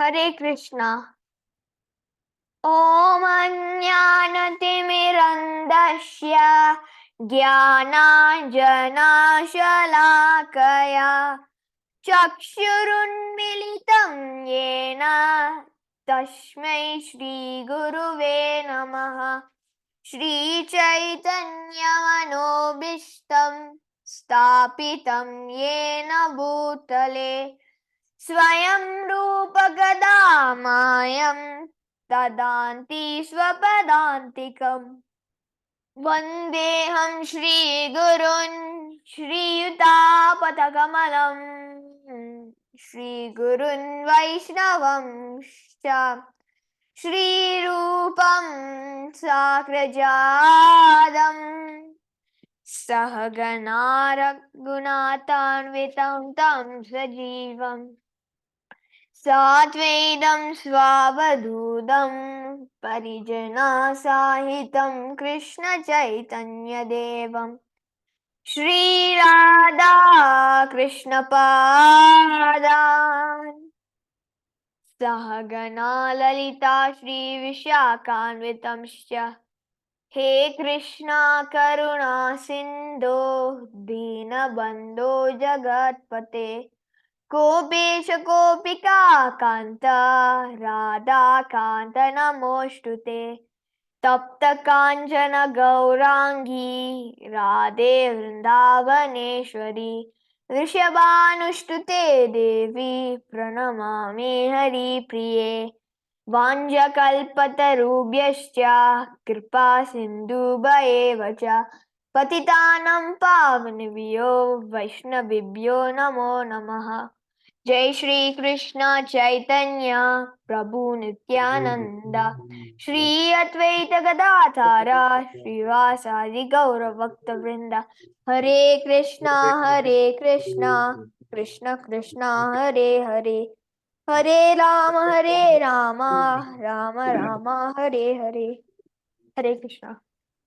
हरे कृष्णा। ॐ अज्ञानतिमिरन्धस्य ज्ञानाञ्जनशलाकया चक्षुरुन्मिलितं येन तस्मै श्रीगुरुवे नमः। श्रीचैतन्यमनोभीष्टं स्थापितं येन भूतले स्वयं रूपगदा मायं ददान्ति स्वपदान्तिकम्। वन्देऽहं श्रीगुरुन् श्रीयुतापदकमलम् श्रीगुरुन् वैष्णवंश्च श्रीरूपं साग्रजातम् सहगणा रघुनाथान्वितं तं सजीवम् साद्वैतं स्ववधूतं परिजनसहितं कृष्णचैतन्यदेवं श्रीराधा कृष्णपादान् सहगणा ललिता श्रीविशाखान्वितंश्च हे कृष्णा करुणा सिन्धो दीनबन्धो जगत्पते गोपेश गोपिका कान्त राधाकान्त नमोऽस्तुते तप्त काञ्चन गौराङ्गी राधे वृन्दावनेश्वरी वृषभानुष्टुते देवी प्रणमामि हरिप्रिये वाञ्छकल्पतरुभ्यश्च कृपा सिन्धुभ्येव च पतितानां पावनेभ्यो वैष्णवेभ्यो नमो नमः। जय श्री कृष्ण चैतन्य प्रभु नित्यानंद श्री अद्वैत गदाधर श्रीवासादि गौर भक्त वृंद हरे Krishna Krishna Krishna Hare Hare Hare Ram Ram Ram Hare Hare. Hare Krishna.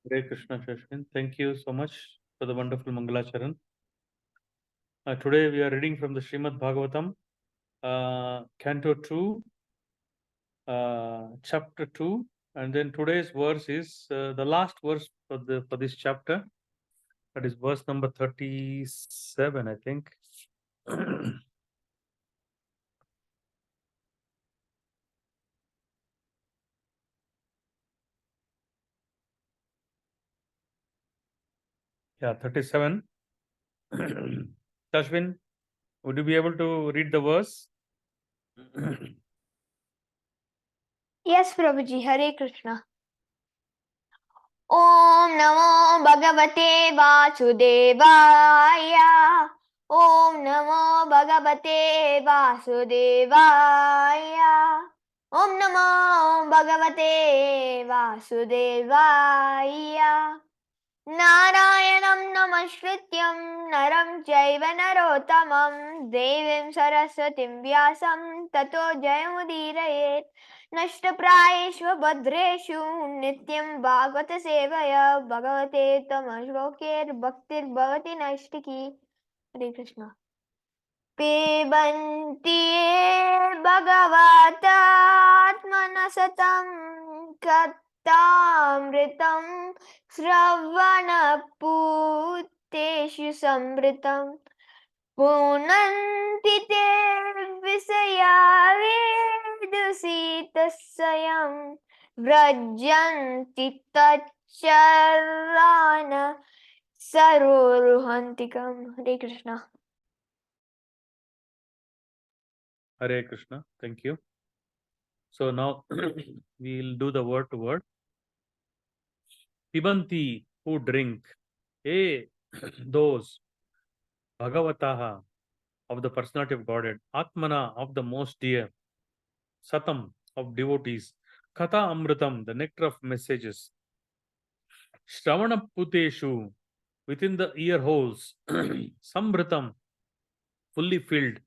Hare Krishna, Shashwin. Thank you so much for the wonderful Mangalacharan. Today we are reading from the Srimad Bhagavatam, Canto 2, Chapter 2, and then today's verse is the last verse for this chapter. That is verse number 37, I think. Yeah, 37. Shashwin, would you be able to read the verse? Yes, Prabhuji. Hare Krishna. ॐ नमो भगवते वासुदेवाय। ॐ नमो भगवते वासुदेवाय। ॐ नमो भगवते वासुदेवाय। नारायणं नमस्कृत्यं नरं चैव नरोत्तमं देवीं सरस्वतीं व्यासं ततो जयमुदीरयेत्। नष्टप्रायेषु भद्रेषु नित्यं भागवत सेवया भगवते त्वमश्लोकैर्भक्तिर्भवति नैष्टिकी। हरे कृष्ण। पिबन्ति ये भगवतात्मनः सतं कथामृतं श्रवणपूतेषु संवृतं पुनन्ति ते विषया विदुषितस्वयं व्रजन्ति तच्चरान सरोरुहन्तिकम्। हरे Krishna. Hare Krishna. Thank you. So now we'll do the word to word. Pibanti, who drink. Hey, those. Bhagavataha, of the personality of Godhead. Atmana, of the most dear. Satam, of devotees. Katha Amritam, the nectar of messages. Shravana Puteshu, within the ear holes. Sambritam, fully filled.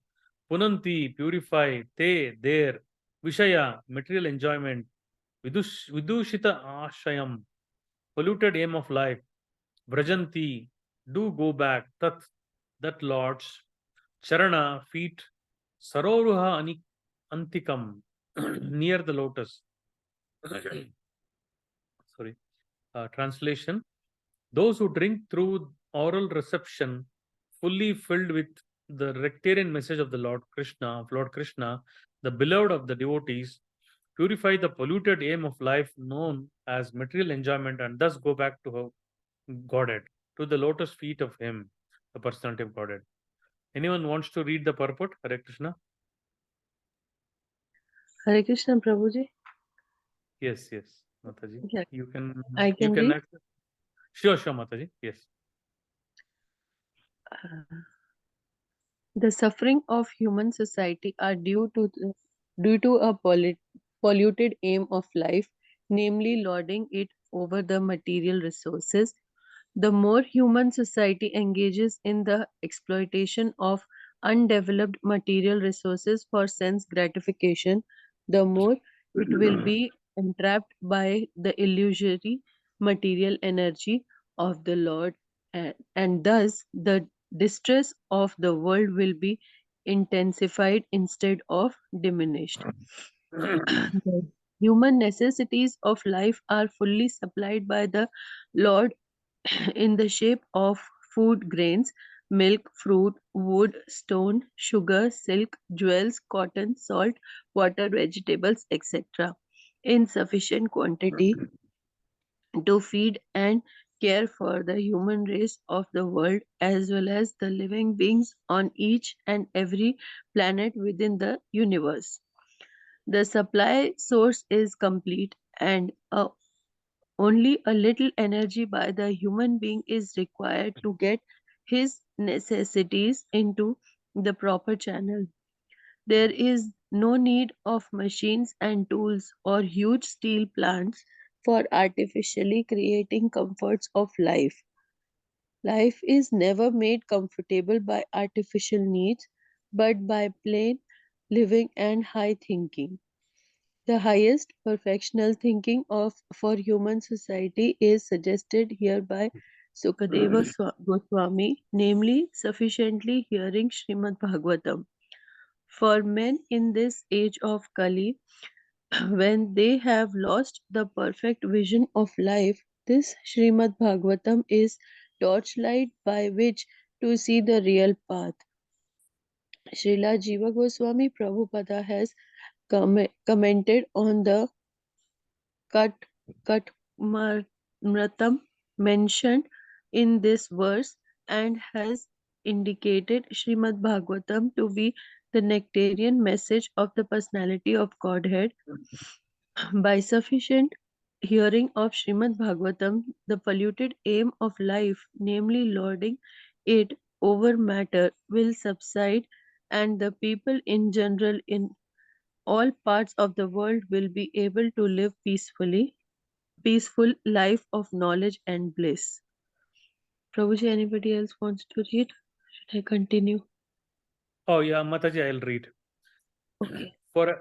Punanti, purify. Te, there. Vishaya, material enjoyment. Vidushita Ashayam, polluted aim of life. Vrajanti, do go back. Tat, that Lord's. Charana, feet. Saroruha, Antikam, near the lotus. Sorry. Translation: those who drink through oral reception, fully filled with the rectarian message of the Lord Krishna, the beloved of the devotees, purify the polluted aim of life known as material enjoyment, and thus go back to her Godhead, to the lotus feet of Him, the personality of Godhead. Anyone wants to read the purport? Hare Krishna. Hare Krishna, Prabhuji. Yes, yes, Mataji. Yeah, You can. I You can can. read. Sure, sure, Mataji. Yes. The suffering of human society are due to a polluted aim of life, namely lording it over the material resources. The more human society engages in the exploitation of undeveloped material resources for sense gratification, the more it will be entrapped by the illusory material energy of the Lord, and thus the distress of the world will be intensified instead of diminished. The human necessities of life are fully supplied by the Lord in the shape of food grains, milk, fruit, wood, stone, sugar, silk, jewels, cotton, salt, water, vegetables, etc. in sufficient quantity to feed and care for the human race of the world as well as the living beings on each and every planet within the universe. The supply source is complete and only a little energy by the human being is required to get his necessities into the proper channel. There is no need of machines and tools or huge steel plants for artificially creating comforts of life. Life is never made comfortable by artificial needs, but by plain living and high thinking. The highest perfectional thinking of for human society is suggested here by Sukadeva Goswami, namely sufficiently hearing Srimad Bhagavatam. For men in this age of Kali, when they have lost the perfect vision of life, this Srimad Bhagavatam is torchlight by which to see the real path. Srila Jiva Goswami Prabhupada has commented on the Kat Katmratam mentioned in this verse and has indicated Srimad Bhagavatam to be the nectarian message of the personality of Godhead. By sufficient hearing of Srimad Bhagavatam, the polluted aim of life, namely lording it over matter, will subside, and the people in general in all parts of the world will be able to live peaceful life of knowledge and bliss. Prabhuji, anybody else wants to read? Should I continue? Oh, yeah, Mataji, I'll read. Okay. For a,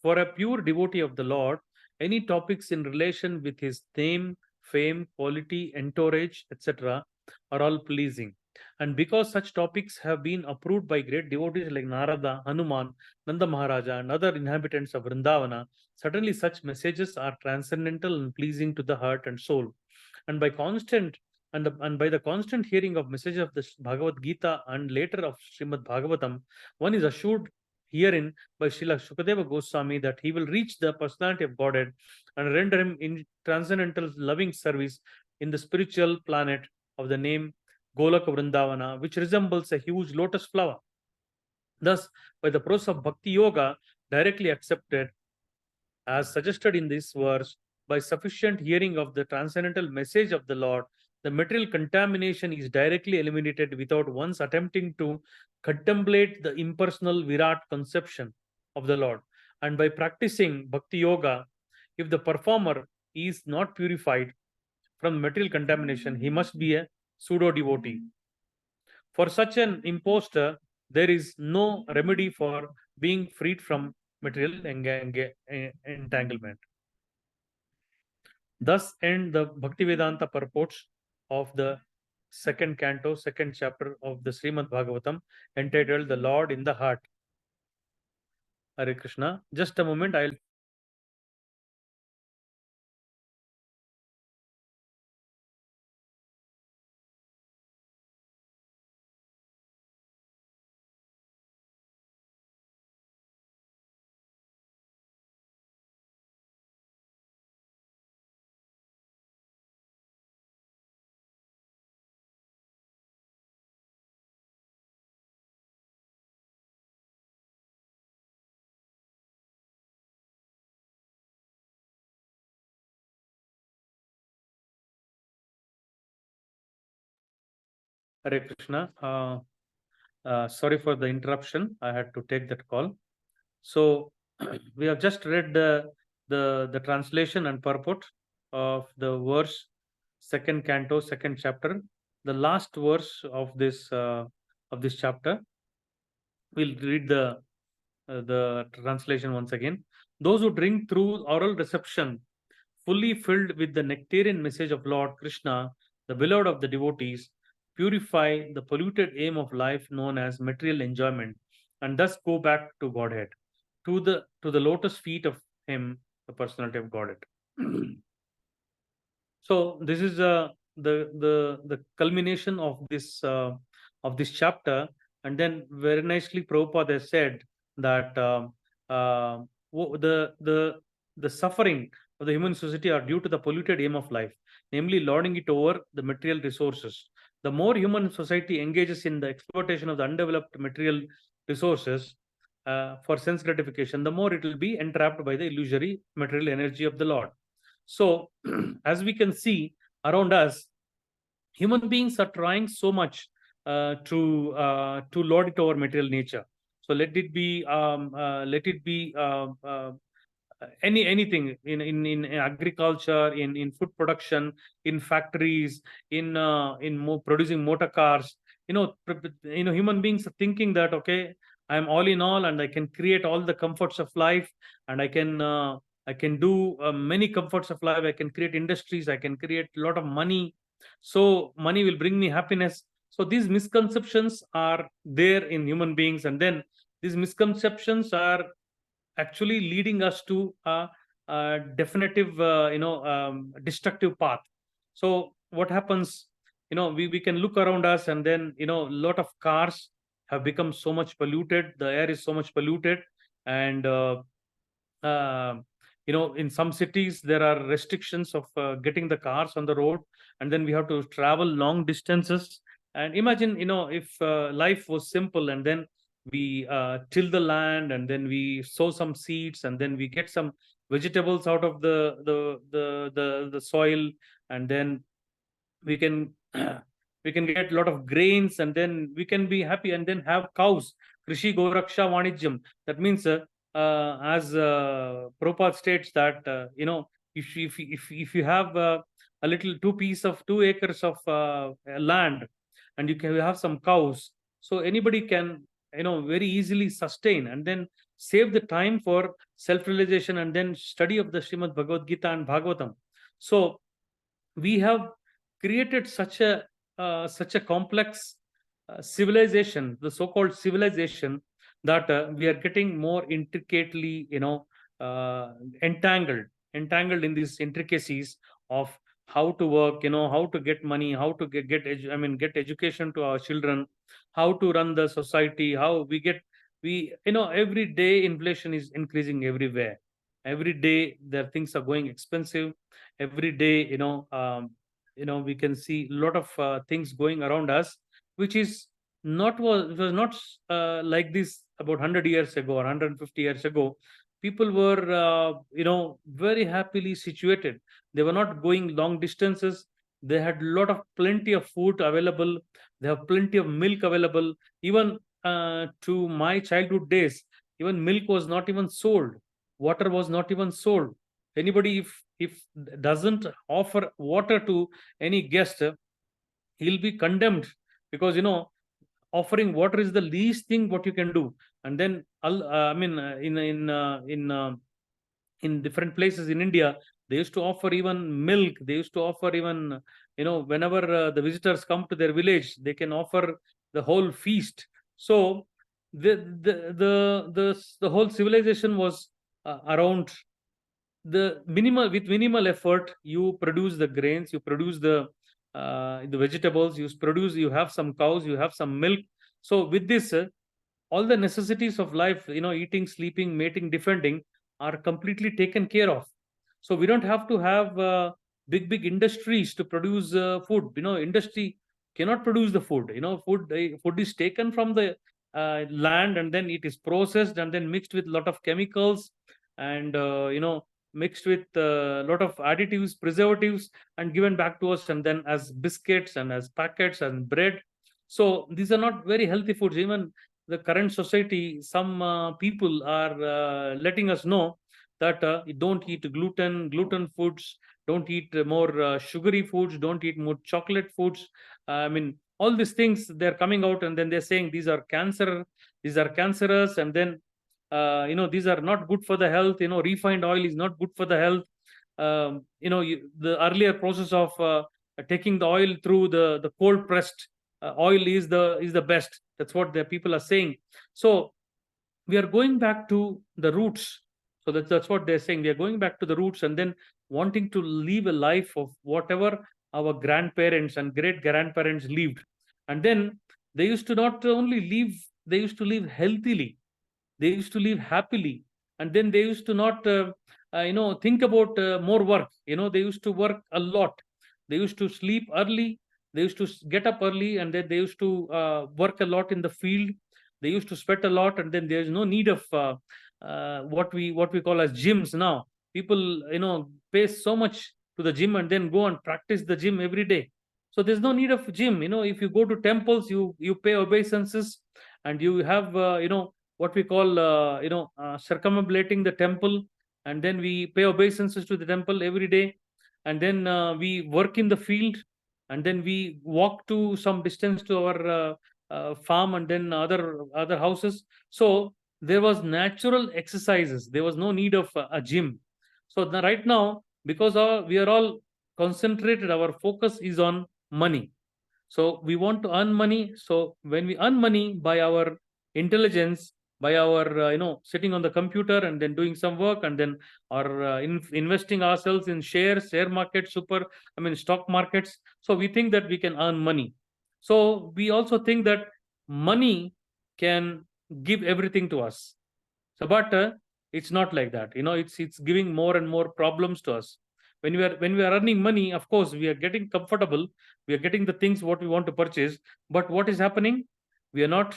for a pure devotee of the Lord, any topics in relation with his name, fame, quality, entourage, etc., are all pleasing. And because such topics have been approved by great devotees like Narada, Hanuman, Nanda Maharaja, and other inhabitants of Vrindavana, certainly such messages are transcendental and pleasing to the heart and soul. And by constant and by the constant hearing of messages of the Bhagavad Gita and later of Srimad Bhagavatam, one is assured herein by Srila Shukadeva Goswami that he will reach the personality of Godhead and render him in transcendental loving service in the spiritual planet of the name Golaka Vrindavana, which resembles a huge lotus flower. Thus, by the process of Bhakti Yoga, directly accepted as suggested in this verse, by sufficient hearing of the transcendental message of the Lord, the material contamination is directly eliminated without once attempting to contemplate the impersonal Virat conception of the Lord. And by practicing Bhakti Yoga, if the performer is not purified from material contamination, he must be a pseudo devotee. For such an impostor, there is no remedy for being freed from material entanglement. Thus end the Bhaktivedanta purports of the second canto, second chapter of the Srimad Bhagavatam, entitled The Lord in the Heart. Hare Krishna. Just a moment, I'll. Hare Krishna. Sorry for the interruption. I had to take that call. So we have just read the translation and purport of the verse, second canto, second chapter, the last verse of this chapter. We'll read the translation once again. Those who drink through oral reception, fully filled with the nectarian message of Lord Krishna, the beloved of the devotees, purify the polluted aim of life known as material enjoyment, and thus go back to Godhead, to the lotus feet of Him, the personality of Godhead. So this is the culmination of this chapter, and then very nicely Prabhupada has said that wo- the the the suffering of the human society are due to the polluted aim of life, namely lording it over the material resources. The more human society engages in the exploitation of the undeveloped material resources for sense gratification, the more it will be entrapped by the illusory material energy of the Lord. So, as we can see around us, human beings are trying so much to lord it over material nature. So let it be anything in agriculture, in food production, in factories, producing motor cars. Human beings are thinking that, okay, I'm all in all, and I can create all the comforts of life, and I can do many comforts of life. I can create industries. I can create a lot of money. So money will bring me happiness. So these misconceptions are there in human beings, and then these misconceptions are actually leading us to a definitive destructive path. So what happens, we can look around us, and then a lot of cars have become so much polluted, the air is so much polluted, and uh, in some cities there are restrictions of getting the cars on the road, and then we have to travel long distances. And imagine, if life was simple, and then we till the land, and then we sow some seeds, and then we get some vegetables out of the soil, and then we can we can get a lot of grains, and then we can be happy, and then have cows. Krishi Goraksha Vanijyam. That means, as Prabhupada states that, if you have a little 2 acres of land, and you have some cows, so anybody can very easily sustain, and then save the time for self realization, and then study of the Srimad Bhagavad Gita and Bhagavatam. So we have created such a complex civilization, the so-called civilization, that we are getting more intricately, uh, entangled entangled in these intricacies of how to work, how to get money, how to get education to our children, how to run the society, how we every day inflation is increasing everywhere. Every day there things are going expensive. Every day, we can see a lot of things going around us, which is not was it was not like this about 100 years ago or 150 years ago. People were very happily situated. They were not going long distances. They had a lot of plenty of food available. They have plenty of milk available. Even to my childhood days, even milk was not even sold. Water was not even sold. Anybody, if doesn't offer water to any guest, he'll be condemned, because offering water is the least thing what you can do. And then I mean in different places in India, they used to offer even milk. They used to offer even, whenever the visitors come to their village, they can offer the whole feast. So the whole civilization was around the minimal effort. You produce the grains, you produce the vegetables, you have some cows, you have some milk. So with this, all the necessities of life, eating, sleeping, mating, defending, are completely taken care of. So we don't have to have big industries to produce food. Industry cannot produce the food. Food is taken from the land, and then it is processed, and then mixed with a lot of chemicals, and mixed with a lot of additives, preservatives, and given back to us, and then as biscuits and as packets and bread. So these are not very healthy foods. Even the current society, some people are letting us know that you don't eat gluten foods, don't eat more sugary foods, don't eat more chocolate foods. I mean, all these things, they're coming out, and then they're saying these are cancerous, and then these are not good for the health. Refined oil is not good for the health. The earlier process of taking the oil through the cold pressed oil is the best. That's what the people are saying. So we are going back to the roots. So that's what they're saying. We are going back to the roots, and then wanting to live a life of whatever our grandparents and great grandparents lived. And then they used to not only live, they used to live healthily, they used to live happily, and then they used to not think about more work. They used to work a lot. They used to sleep early, they used to get up early, and then they used to work a lot in the field. They used to sweat a lot, and then there's no need of what we call as gyms now. People pay so much to the gym, and then go and practice the gym every day. So there's no need of gym. If you go to temples, you pay obeisances, and you have what we call circumambulating the temple, and then we pay obeisances to the temple every day, and then we work in the field, and then we walk to some distance to our farm, and then other houses. So there was natural exercises, there was no need of a gym. So right now, because we are all concentrated, our focus is on money. So we want to earn money. So when we earn money by our intelligence, by our sitting on the computer and then doing some work, and then or investing ourselves in share market, stock markets. So we think that we can earn money. So we also think that money can give everything to us. So, but it's not like that. It's giving more and more problems to us. When we are earning money, of course, we are getting comfortable. We are getting the things what we want to purchase. But what is happening? We are not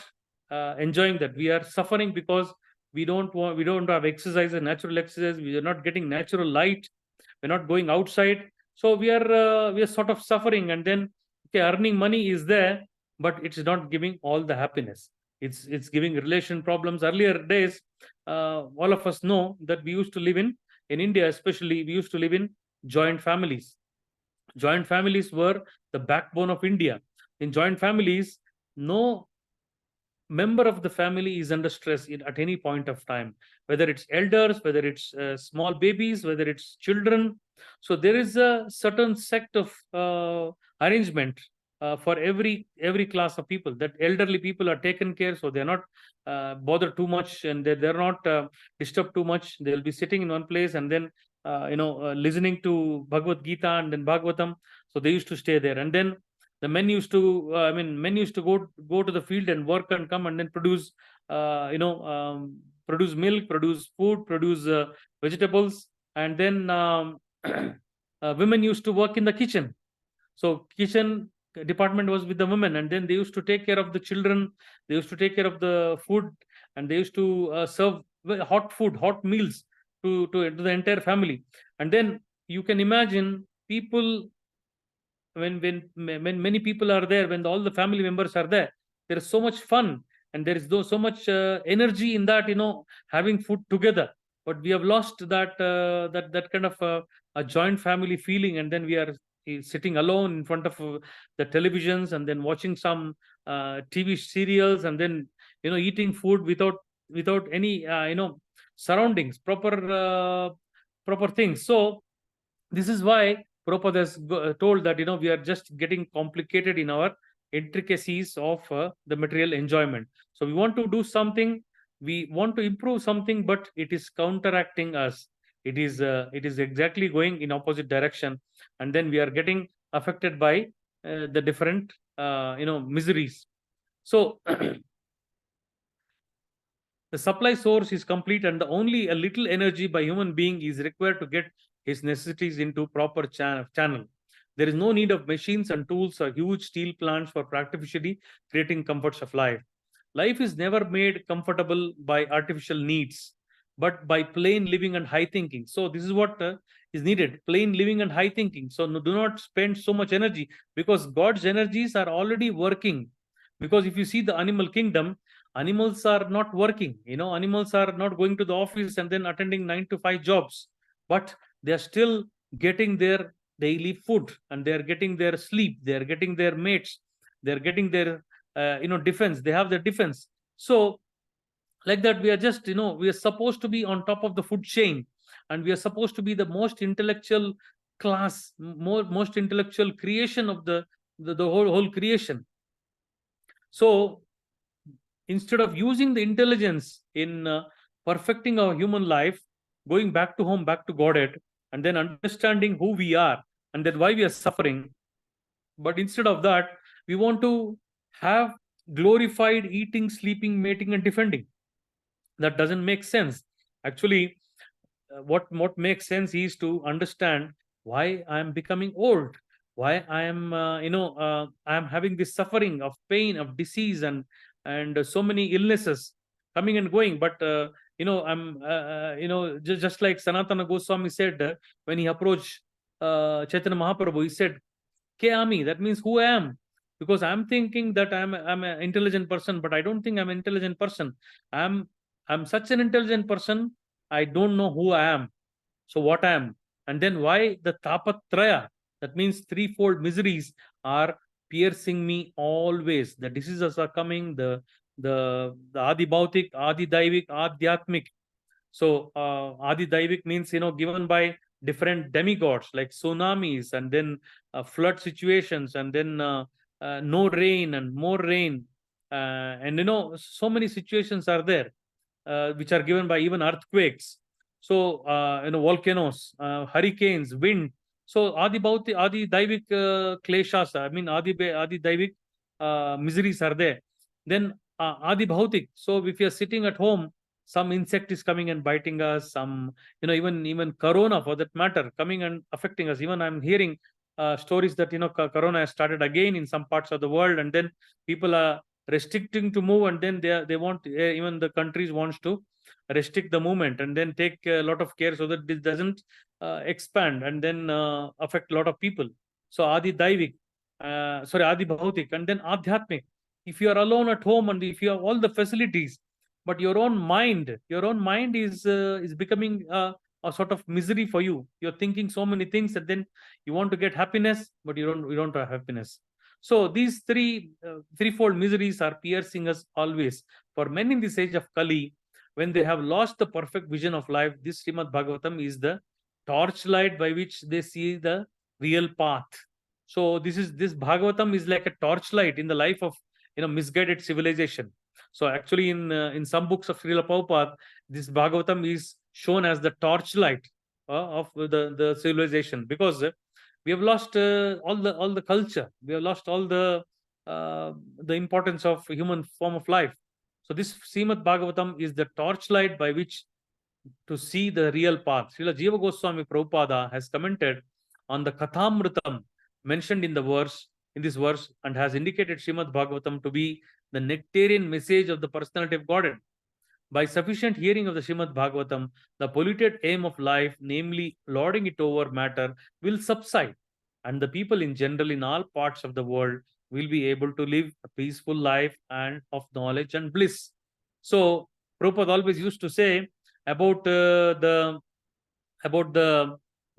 enjoying that. We are suffering because we don't have exercise, natural exercise. We are not getting natural light. We're not going outside. So we are sort of suffering. And then, okay, earning money is there, but it's not giving all the happiness. It's giving relation problems. Earlier days, all of us know that we used to live in India, especially we used to live in joint families. Joint families were the backbone of India. In joint families, no member of the family is under stress at any point of time, whether it's elders, whether it's small babies, whether it's children. So there is a certain sect of arrangement for every class of people, that elderly people are taken care, so they're not bothered too much, and they're not disturbed too much. They'll be sitting in one place, and then listening to Bhagavad Gita and then Bhagavatam. So they used to stay there, and then the men used to go to the field and work and come, and then produce milk, produce food, produce vegetables, and then women used to work in the kitchen. So kitchen department was with the women, and then they used to take care of the children, they used to take care of the food, and they used to serve hot food, hot meals to the entire family. And then you can imagine people, when many people are there, when all the family members are there, there is so much fun, and there is so much energy in that, having food together. But we have lost that kind of a joint family feeling, and then we are sitting alone in front of the televisions, and then watching some TV serials, and then eating food without any surroundings, proper things. So this is why Prabhupada has told that we are just getting complicated in our intricacies of the material enjoyment. So we want to do something, we want to improve something, but it is counteracting us. It is exactly going in opposite direction, and then we are getting affected by the different miseries. So the supply source is complete, and only a little energy by human being is required to get his necessities into proper channel. There is no need of machines and tools or huge steel plants for artificially creating comforts of life. Life is never made comfortable by artificial needs, but by plain living and high thinking. So this is what is needed: plain living and high thinking. So no, do not spend so much energy, because God's energies are already working. Because if you see the animal kingdom, animals are not working. Animals are not going to the office and then attending 9 to 5 jobs, but they are still getting their daily food, and they are getting their sleep, they are getting their mates, they are getting their defense, they have their defense. So like that, we are just, we are supposed to be on top of the food chain, and we are supposed to be the most intellectual class, most intellectual creation of the whole creation. So instead of using the intelligence in perfecting our human life, going back to home, back to Godhead, and then understanding who we are and then why we are suffering, but instead of that, we want to have glorified eating, sleeping, mating, and defending. That doesn't make sense. Actually, what makes sense is to understand why I am becoming old, why I am I am having this suffering of pain, of disease, and so many illnesses coming and going. But I'm just like Sanatana Goswami said, when he approached Chaitanya Mahaprabhu, he said, "Ke ami," that means who I am. Because I'm thinking that I'm an intelligent person, but I don't think I'm an intelligent person. I'm such an intelligent person, I don't know who I am. So what I am, and then why the tapatraya, that means threefold miseries, are piercing me always. The diseases are coming, the adi bhautik, adi daivik, adhyatmik. So adi daivik means, given by different demigods, like tsunamis, and then flood situations, and then no rain and more rain, and so many situations are there, which are given by even earthquakes. So volcanoes, hurricanes, wind. So adi daivik kleshas, I mean adi daivik miseries are there. Then adi bhautik. So if you are sitting at home, some insect is coming and biting us. Some, even corona for that matter, coming and affecting us. Even I'm hearing stories that corona has started again in some parts of the world, and then people are restricting to move, and then they want, even the countries wants to restrict the movement, and then take a lot of care so that this doesn't expand and then affect a lot of people. So adi daivik, adi bhautik, and then adhyatmik. If you are alone at home and if you have all the facilities, but your own mind is becoming a sort of misery for you. You're thinking so many things, and then you want to get happiness, but you don't have happiness. So these threefold miseries are piercing us always. For men in this age of Kali, when they have lost the perfect vision of life, this Srimad Bhagavatam is the torchlight by which they see the real path. So this Bhagavatam is like a torchlight in the life of misguided civilization. So actually, in some books of Srila Prabhupada, this Bhagavatam is shown as the torchlight of the civilization, because we have lost all the culture. We have lost all the importance of human form of life. So this Srimad Bhagavatam is the torchlight by which to see the real path. Srila Jiva Goswami Prabhupada has commented on the Kathamritam mentioned in this verse, and has indicated Srimad Bhagavatam to be the nectarian message of the personality of Godhead. By sufficient hearing of the Srimad Bhagavatam, the polluted aim of life, namely lording it over matter, will subside, and the people in general in all parts of the world will be able to live a peaceful life and of knowledge and bliss. So Prabhupada always used to say about the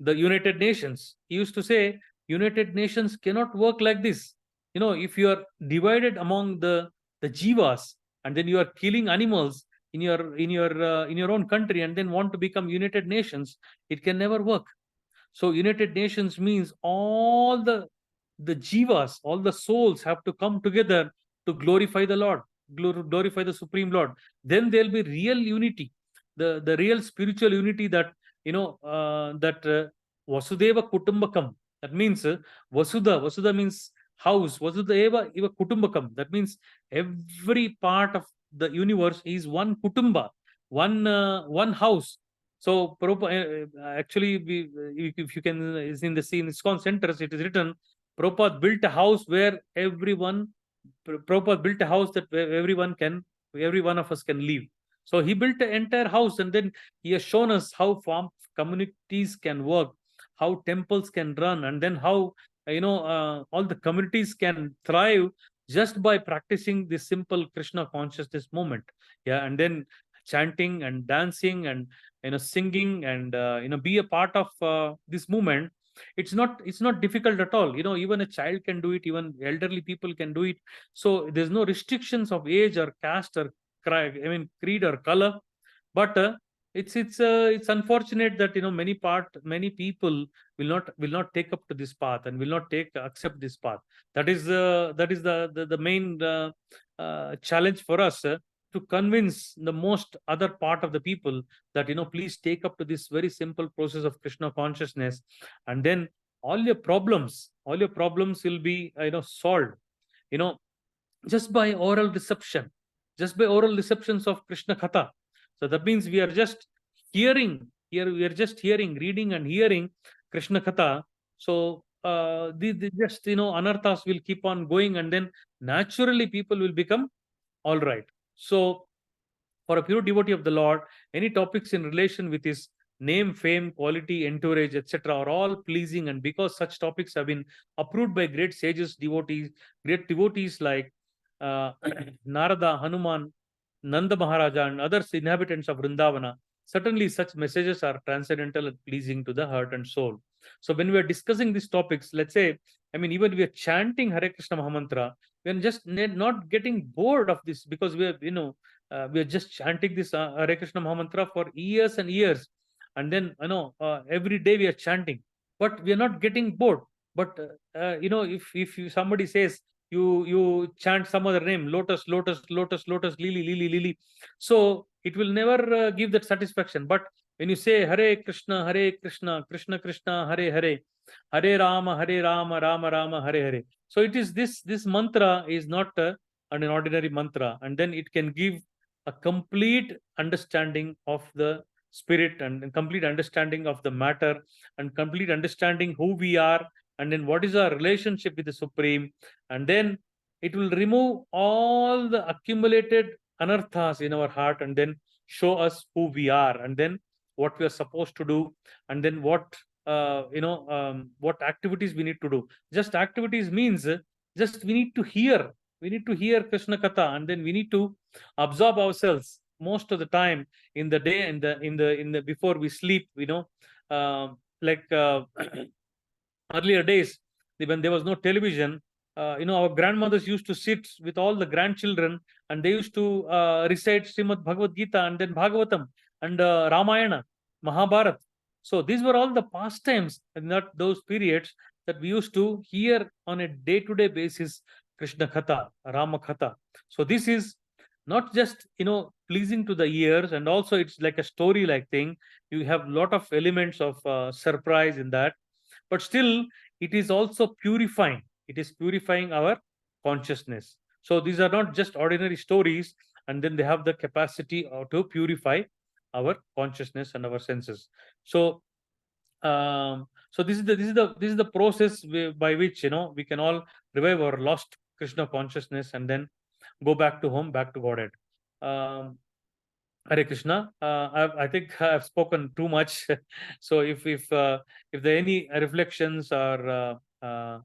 United Nations. He used to say, United Nations cannot work like this. If you are divided among the jivas, and then you are killing animals in your own country, and then want to become United Nations, it can never work. So United Nations means all the jivas, all the souls have to come together to glorify the Lord. glorify the Supreme Lord. Then there'll be real unity, the real spiritual unity, that that Vasudeva Kutumbakam. That means Vasudha means house. Vasudeva Eva Kutumbakam. That means every part of the universe is one kutumba, one house. So actually, if you can, is in the scene ISKCON centers, it is written, Prabhupada built a house where Prabhupada built a house that where every one of us can live. So he built an entire house, and then he has shown us how farm communities can work, how temples can run, and then how all the communities can thrive just by practicing this simple Krishna consciousness movement. Yeah, and then chanting and dancing and singing and be a part of this movement. It's not difficult at all. Even a child can do it, even elderly people can do it. So there's no restrictions of age or caste or creed or color. But it's unfortunate that many people will not take up to this path and will not accept this path. That is the main challenge for us, to convince the most other part of the people that please take up to this very simple process of Krishna consciousness, and then all your problems will be solved, you know just by oral reception, just by oral receptions of Krishna Katha. So that means we are just reading and hearing Krishna Katha. So just anarthas will keep on going, and then naturally people will become all right. So for a pure devotee of the Lord, any topics in relation with his name, fame, quality, entourage, etc., are all pleasing. And because such topics have been approved by great devotees like Narada, Hanuman, Nanda Maharaja, and other inhabitants of Vrindavana, certainly such messages are transcendental and pleasing to the heart and soul. So when we are discussing these topics, let's say, even we are chanting Hare Krishna Mahamantra, we are just not getting bored of this, because we are just chanting this Hare Krishna Mahamantra for years and years, and then every day we are chanting, but we are not getting bored. But somebody says, you chant some other name, lotus, lotus, lotus, lotus, lily, lily, lily, so it will never give that satisfaction. But when you say Hare Krishna, Hare Krishna, Krishna Krishna, Hare Hare, Hare Rama, Hare Rama, Rama Rama, Hare Hare, so it is this mantra is not an ordinary mantra, and then it can give a complete understanding of the spirit, and complete understanding of the matter, and complete understanding who we are, and then what is our relationship with the Supreme. And then it will remove all the accumulated anarthas in our heart, and then show us who we are, and then what we are supposed to do, and then what activities we need to do. Just activities means just we need to hear Krishna Katha, and then we need to absorb ourselves most of the time in the day, in the before we sleep, like earlier days, when there was no television, our grandmothers used to sit with all the grandchildren, and they used to recite Srimad Bhagavad Gita, and then Bhagavatam, and Ramayana, Mahabharat. So these were all the pastimes, and not those periods, that we used to hear on a day-to-day basis Krishna Katha, Rama Katha. So this is not just pleasing to the ears, and also it's like a story-like thing. You have lot of elements of surprise in that, but still it is also purifying. It is purifying our consciousness. So these are not just ordinary stories, and then they have the capacity to purify our consciousness and our senses. So this is the process by which we can all revive our lost Krishna consciousness, and then go back to home, back to Godhead. Hare Krishna. I think I've spoken too much. So if there are any reflections or uh,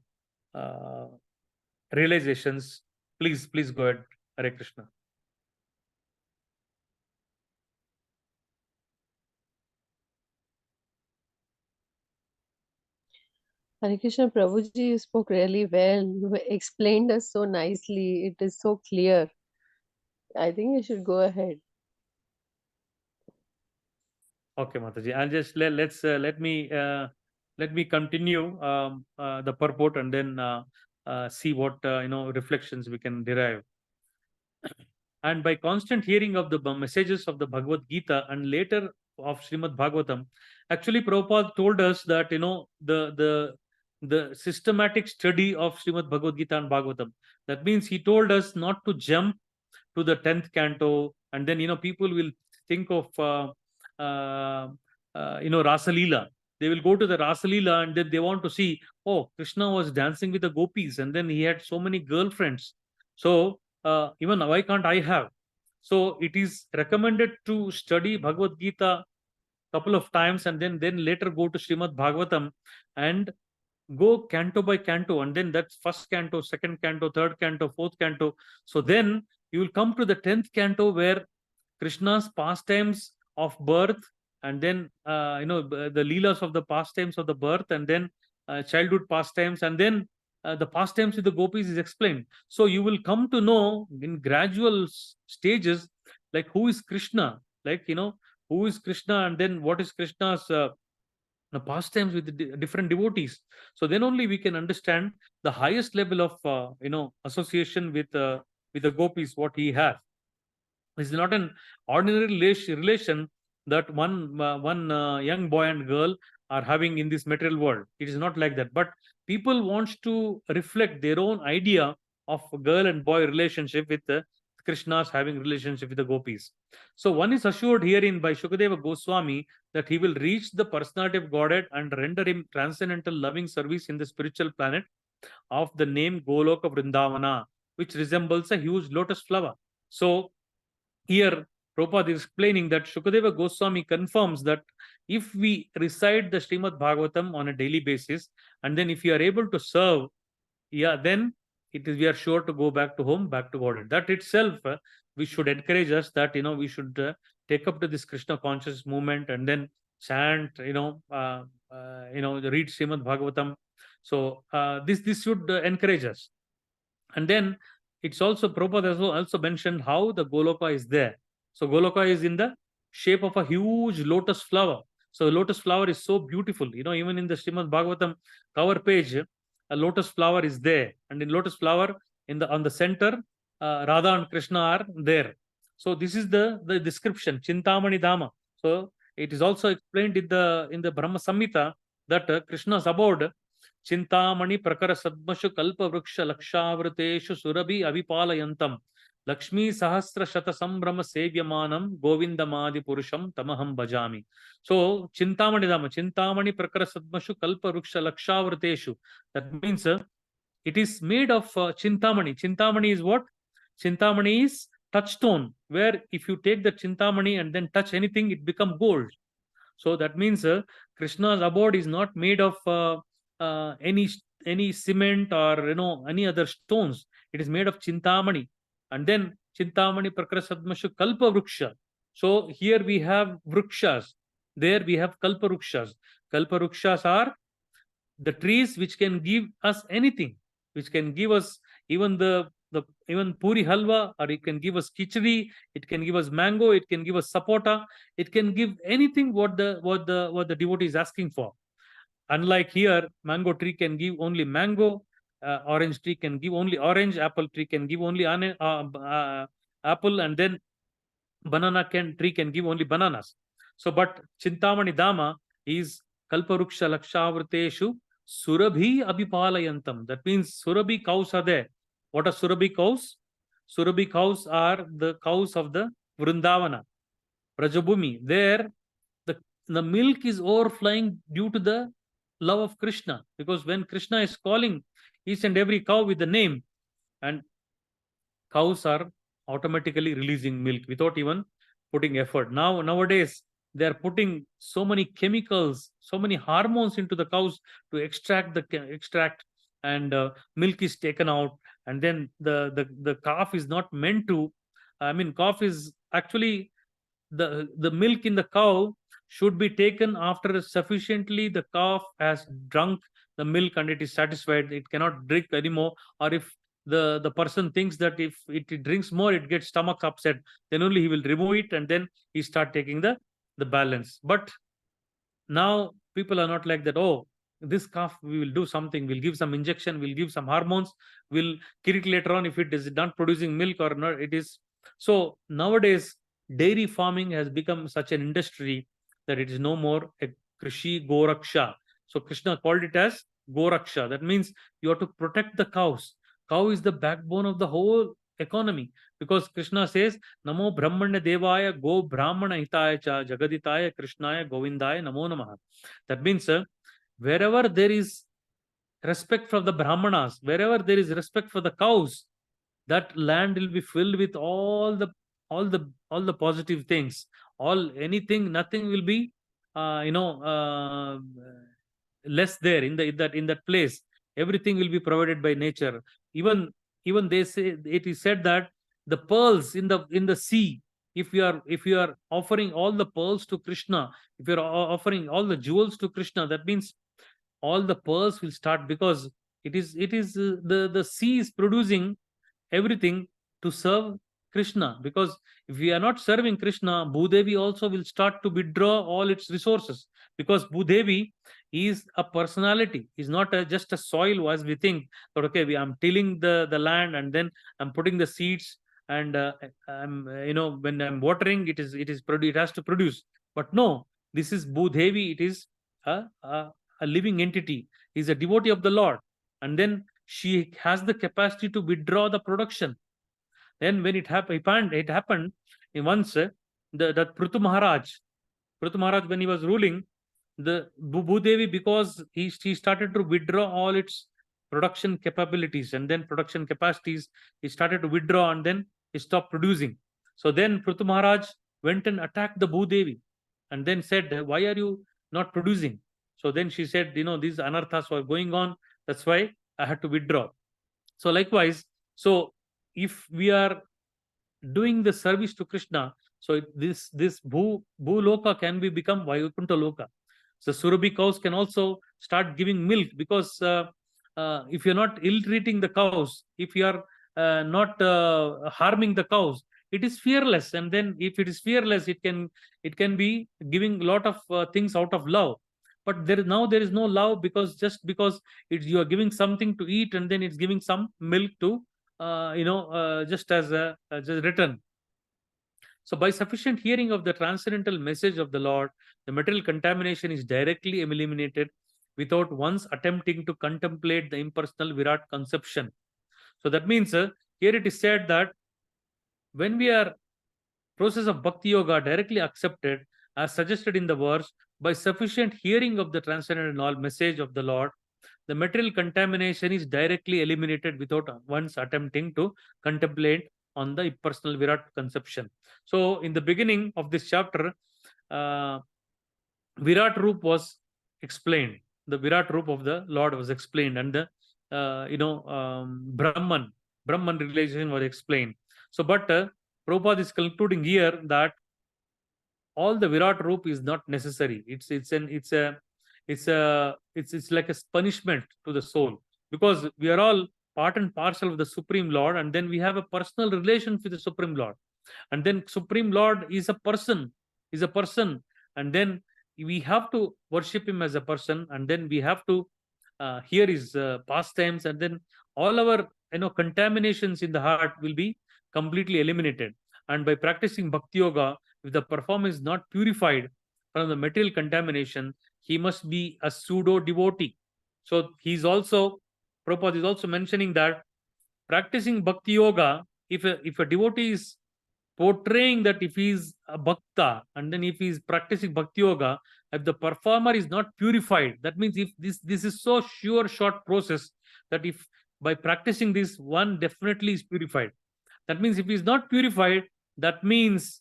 realizations, please go ahead. Hare Krishna. Hare Krishna Prabhuji, you spoke really well. You explained us so nicely. It is so clear. I think you should go ahead. Okay, Mataji. I'll just let me continue the purport, and then see what reflections we can derive. And by constant hearing of the messages of the Bhagavad Gita and later of Srimad Bhagavatam, actually Prabhupada told us that, the systematic study of Srimad Bhagavad Gita and Bhagavatam. That means he told us not to jump to the 10th canto, and then people will think of uh, Rasalila. They will go to the Rasalila and then they want to see, oh, Krishna was dancing with the gopis and then he had so many girlfriends. So even why can't I have? So it is recommended to study Bhagavad Gita couple of times and then later go to Srimad Bhagavatam and go canto by canto, and then that's first canto, second canto, third canto, fourth canto. So then you will come to the 10th canto where Krishna's pastimes of birth, and then the leelas of the pastimes of the birth, and then childhood pastimes, and then the pastimes with the gopis is explained. So you will come to know in gradual stages, like who is Krishna, like who is Krishna, and then what is Krishna's pastimes with the different devotees. So then only we can understand the highest level of association with the gopis what he has. It's not an ordinary relation that one young boy and girl are having in this material world. It is not like that. But people wants to reflect their own idea of girl and boy relationship with Krishna's having relationship with the gopis. So one is assured herein by Shukadeva Goswami that he will reach the personality of Godhead and render him transcendental loving service in the spiritual planet of the name Goloka Vrindavana, which resembles a huge lotus flower. So here, Prabhupada is explaining that Shukadeva Goswami confirms that if we recite the Srimad Bhagavatam on a daily basis, and then if you are able to serve, then we are sure to go back to home, back to Godhead. That itself, we should encourage us that we should take up to this Krishna conscious movement and then chant, read Srimad Bhagavatam. So this should encourage us. And then it's also, Prabhupada also mentioned how the Goloka is there. So Goloka is in the shape of a huge lotus flower. So the lotus flower is so beautiful. Even in the Srimad Bhagavatam cover page, a lotus flower is there. And in lotus flower, on the center, Radha and Krishna are there. So this is the description, Chintamani Dhama. So it is also explained in the Brahma Samhita that Krishna's abode Chintamani प्रकर सद्मशु कल्प वृक्ष लक्षावृतेषु सुरभि अभिपालयन्तम लक्ष्मी सहस्र शत संभ्रम सेव्यमानम गोविंदमादि पुरुषम तमहम भजामि. So Chintamani धाम, चिंतामणि प्रकर सद्मशु कल्प वृक्ष लक्षावृतेषु, that means it is made of chintamani. Chintamani is what? Chintamani is touchstone, where if you take the chintamani and then touch anything, it become gold. So that means Krishna's abode is not made of any cement or any other stones. It is made of chintamani. And then chintamani prakrasadmashu kalpa vruksha. So here we have vrukshas, there we have kalpa vrukshas. Kalpa vrukshas are the trees which can give us anything, which can give us even even puri halwa, or it can give us khichdi, it can give us mango, it can give us sapota, it can give anything what the devotee is asking for. Unlike here, mango tree can give only mango, orange tree can give only orange, apple tree can give only apple, and then banana tree can give only bananas. So, but Chintamani Dama is Kalparuksha Lakshavriteshu Surabhi Abhipalayantam. That means Surabhi cows are there. What are Surabhi cows? Surabhi cows are the cows of the Vrindavana, Prajabhumi. There, the milk is overflowing due to the love of Krishna, because when Krishna is calling each and every cow with the name, and cows are automatically releasing milk without even putting effort. Nowadays, they are putting so many chemicals, so many hormones into the cows to extract and milk is taken out, and then the calf is not meant to. I mean, calf is actually the milk in the cow should be taken after sufficiently the calf has drunk the milk and it is satisfied. It cannot drink anymore, or if the person thinks that if it drinks more, it gets stomach upset, then only he will remove it and then he start taking the balance. But now people are not like that. Oh, this calf, we will do something, we'll give some injection, we'll give some hormones, we'll kill it later on if it is not producing milk or not, it is So nowadays, dairy farming has become such an industry that it is no more a Krishi Goraksha. So Krishna called it as Goraksha. That means you have to protect the cows. Cow is the backbone of the whole economy, because Krishna says, Namo Brahmanya Devaya Go Brahmana Hitaya Cha Jagaditaya Krishnaya Govindaya Namo Namaha. That means wherever there is respect for the Brahmanas, wherever there is respect for the cows, that land will be filled with all the positive things. All anything, nothing will be less there in that place. Everything will be provided by nature. Even they say, it is said that the pearls in the sea, if you are offering all the pearls to Krishna, if you are offering all the jewels to Krishna, that means all the pearls will start, because the sea is producing everything to serve Krishna. Because if we are not serving Krishna, Bhudevi also will start to withdraw all its resources. Because Bhudevi is a personality, is not just a soil as we think. But okay, I'm tilling the land, and then I'm putting the seeds, and I'm when I'm watering, it has to produce. But no, this is Bhudevi. It is a, a, a living entity. Is a devotee of the Lord, and then she has the capacity to withdraw the production. Then when it happened in once, that Prithu Maharaj, when he was ruling, the Bhudevi, because he started to withdraw all its production capabilities and then production capacities, he started to withdraw, and then he stopped producing. So then Prithu Maharaj went and attacked the Bhudevi, and then said, why are you not producing? So then she said, these anarthas were going on, that's why I had to withdraw. So likewise, so if we are doing the service to Krishna, so this Bhuloka can be become Vaikuntha Loka. So Surabhi cows can also start giving milk, because if you're not ill-treating the cows, if you are not harming the cows, it is fearless. And then if it is fearless, it can be giving a lot of things out of love. But there is no love, because just because you are giving something to eat, and then it's giving some milk to just as a return. So, by sufficient hearing of the transcendental message of the Lord, the material contamination is directly eliminated without once attempting to contemplate the impersonal Virat conception. So, that means here it is said that when we are process of Bhakti Yoga directly accepted, as suggested in the verse, by sufficient hearing of the transcendental message of the Lord, the material contamination is directly eliminated without once attempting to contemplate on the impersonal Virat conception. So, in the beginning of this chapter, uh, Virat Roop was explained. The Virat Roop of the Lord was explained, and the Brahman realization was explained. So, but Prabhupada is concluding here that all the Virat Roop is not necessary. It's like a punishment to the soul, because we are all part and parcel of the Supreme Lord, and then we have a personal relation with the Supreme Lord, and then Supreme Lord is a person, and then we have to worship him as a person, and then we have to hear his pastimes, and then all our contaminations in the heart will be completely eliminated. And by practicing Bhakti Yoga, if the performer is not purified from the material contamination, he must be a pseudo devotee. So Prabhupada is also mentioning that practicing Bhakti Yoga, if a devotee is portraying that if he is a bhakta, and then if he is practicing Bhakti Yoga, if the performer is not purified, that means if this is so sure short process, that if by practicing this, one definitely is purified. That means if he is not purified, that means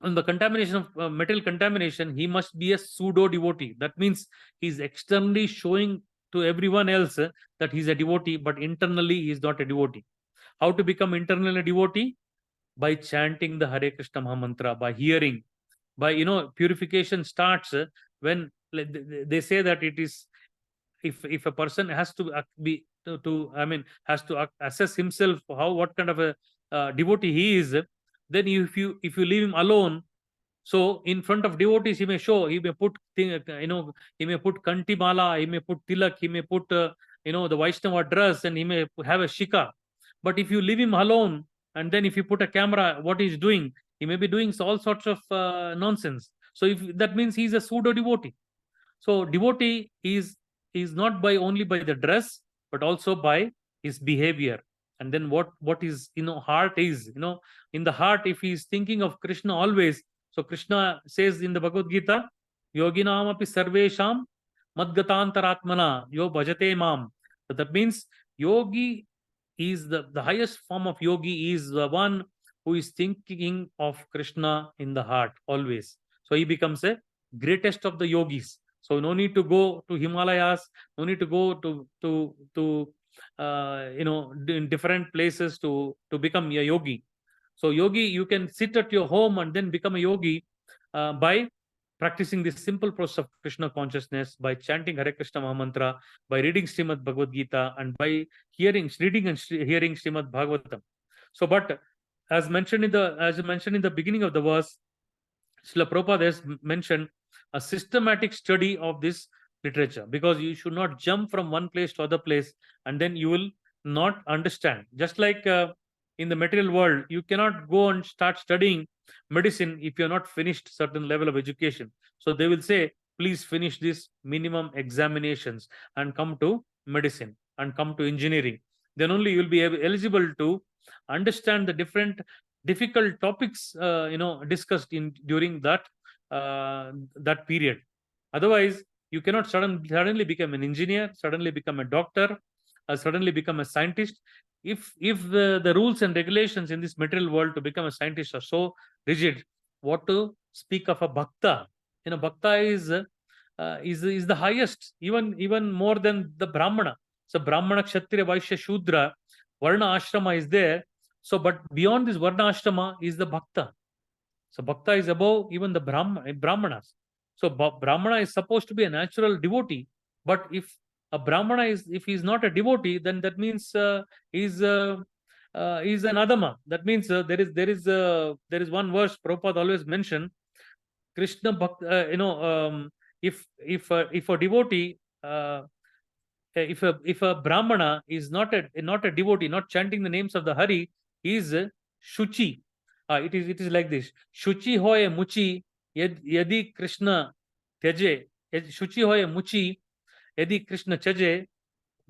on the contamination of material contamination, he must be a pseudo devotee. That means he's externally showing to everyone else that he's a devotee, but internally he is not a devotee. How to become internally a devotee? By chanting the Hare Krishna Mahamantra, by hearing, by purification starts when they say that it is, if a person has to be to I mean has to assess himself what kind of a devotee he is, then if you leave him alone, so in front of devotees he may put he may put kanti mala, he may put tilak, he may put the Vaishnava dress, and he may have a shika. But if you leave him alone, And then if you put a camera, what he's doing, he may be doing all sorts of nonsense. So if that means he's a pseudo devotee. So devotee is not by only by the dress, but also by his behavior. And then what is, heart is, in the heart, if he is thinking of Krishna always. So Krishna says in the Bhagavad Gita, yoginam api sarvesham madgatantaratmana yo bhajate mam. So that means yogi is the highest form of yogi, is the one who is thinking of Krishna in the heart always. So he becomes a greatest of the yogis. So no need to go to Himalayas, no need to go to in different places to become a yogi. So yogi, you can sit at your home and then become a yogi by practicing this simple process of Krishna consciousness, by chanting Hare Krishna Mahamantra, by reading Srimad Bhagavad Gita, and by reading and hearing Srimad Bhagavatam. So, but as mentioned in the beginning of the verse, Srila Prabhupada has mentioned a systematic study of this literature, because you should not jump from one place to other place and then you will not understand. Just like in the material world, you cannot go and start studying medicine if you're not finished certain level of education. So they will say, please finish this minimum examinations and come to medicine and come to engineering. Then only you will be eligible to understand the different difficult topics discussed in during that period. Otherwise, you cannot suddenly become an engineer, suddenly become a doctor, suddenly become a scientist. If the rules and regulations in this material world to become a scientist are so rigid, what to speak of a bhakta? Bhakta is the highest, even more than the brahmana. So brahmana, kshatriya, vaishya, shudra, varna, ashrama is there. So, but beyond this varna ashrama is the bhakta. So bhakta is above even the brahmanas. So brahmana is supposed to be a natural devotee, but if a brahmana if he is not a devotee, then that means is is an adama. That means there is one verse Prabhupada always mention. Krishna bhakt, if a devotee, if a brahmana is not a devotee, not chanting the names of the Hari, he is shuchi. It is like this: shuchi hoye muchi yadi Krishna tyaje. Shuchi hoye muchi yadi Krishna tyaje.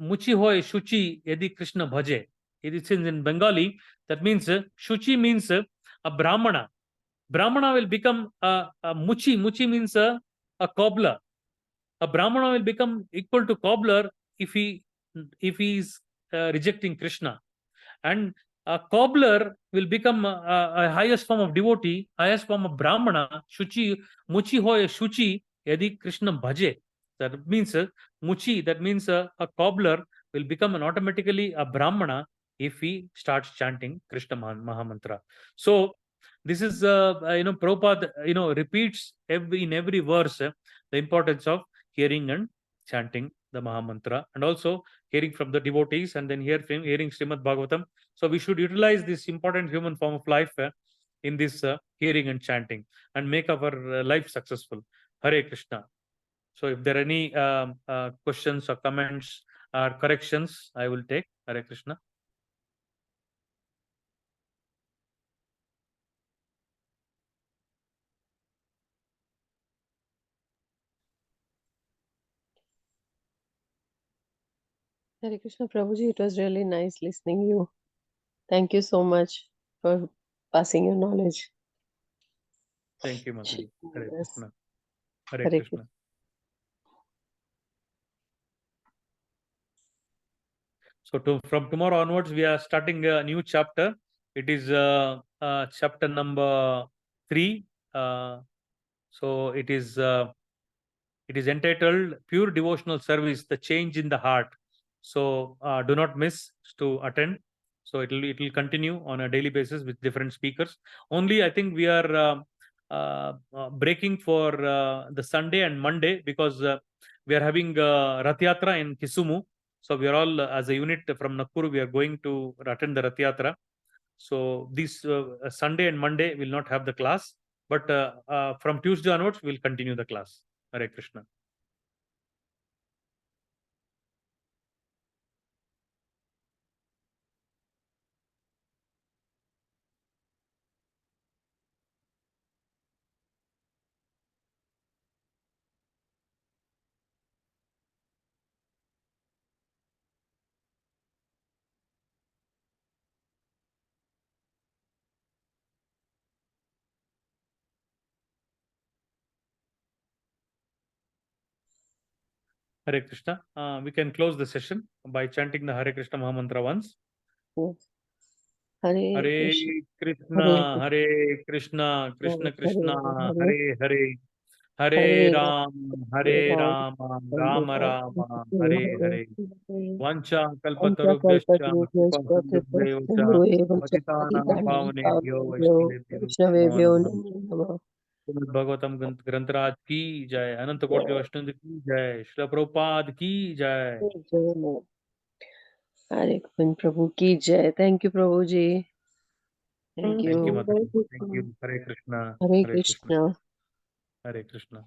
Muchi hoye shuchi yadi Krishna bhaje. It is in Bengali. That means shuchi means a brahmana. Brahmana will become a muchi. Muchi means a cobbler. A brahmana will become equal to cobbler if he is rejecting Krishna, and a cobbler will become a highest form of devotee, highest form of brahmana. Shuchi muchi hoye shuchi yadi Krishna bhaje. That means muchi. That means a cobbler will become automatically a brahmana if he starts chanting Krishna Mahamantra. So this is Prabhupada repeats in every verse the importance of hearing and chanting the Mahamantra, and also hearing from the devotees, and then hearing Srimad Bhagavatam. So we should utilize this important human form of life in this hearing and chanting, and make our life successful. Hare Krishna. So if there are any questions or comments or corrections, I will take. Hare Krishna. Hare Krishna Prabhuji, it was really nice listening you. Thank you so much for passing your knowledge. Thank you, Mataji. Hare Yes. Krishna. Hare Hare Krishna. So from tomorrow onwards, we are starting a new chapter. It is chapter number 3. So it is entitled Pure Devotional Service: The Change in the Heart. So do not miss to attend. So it will continue on a daily basis with different speakers. Only I think we are breaking for the Sunday and Monday, because we are having Rath Yatra in Kisumu. So we are all as a unit from Nakuru, we are going to attend the Rath Yatra. So this Sunday and Monday will not have the class, but from Tuesday onwards we'll continue the class. Hare Krishna. Hare Krishna. We can close the session by chanting the Hare Krishna Mahamantra once. Yes. Hare Hare Krishna, Krishna, Hare Hare Krishna, Krishna Krishna, Hare, Hare Hare, Hare Hare Ram, Hare Hare Ram, Rama, Hare Rama Ram, Rama, Hare Hare Hare. Hare. Vancha kalpatarubhyascha Antakalpatarubhyashcha कृपासिन्धुभ्यैव एव च पतितानां पतितानां पावनेभ्यो पावनेभ्यो वैष्णवेभ्यो नमो वैष्णवेभ्यो नमः। नमो नमः। भगवतम ग्रंथराज की जय, अनंत कोटि वैष्णव की जय, श्रील प्रभुपाद की जय। जय हरे गोविंद प्रभु की जय। Thank you Prabhu ji. Thank thank you you. माता जी, thank you. Hare Krishna, Hare Hare Krishna, Krishna. Hare Krishna.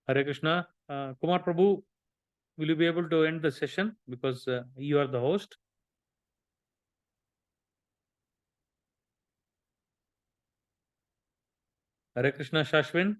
Hare Krishna. Kumar Prabhu, will you be able to end the session because you are the host? Hare Krishna, Shashwin.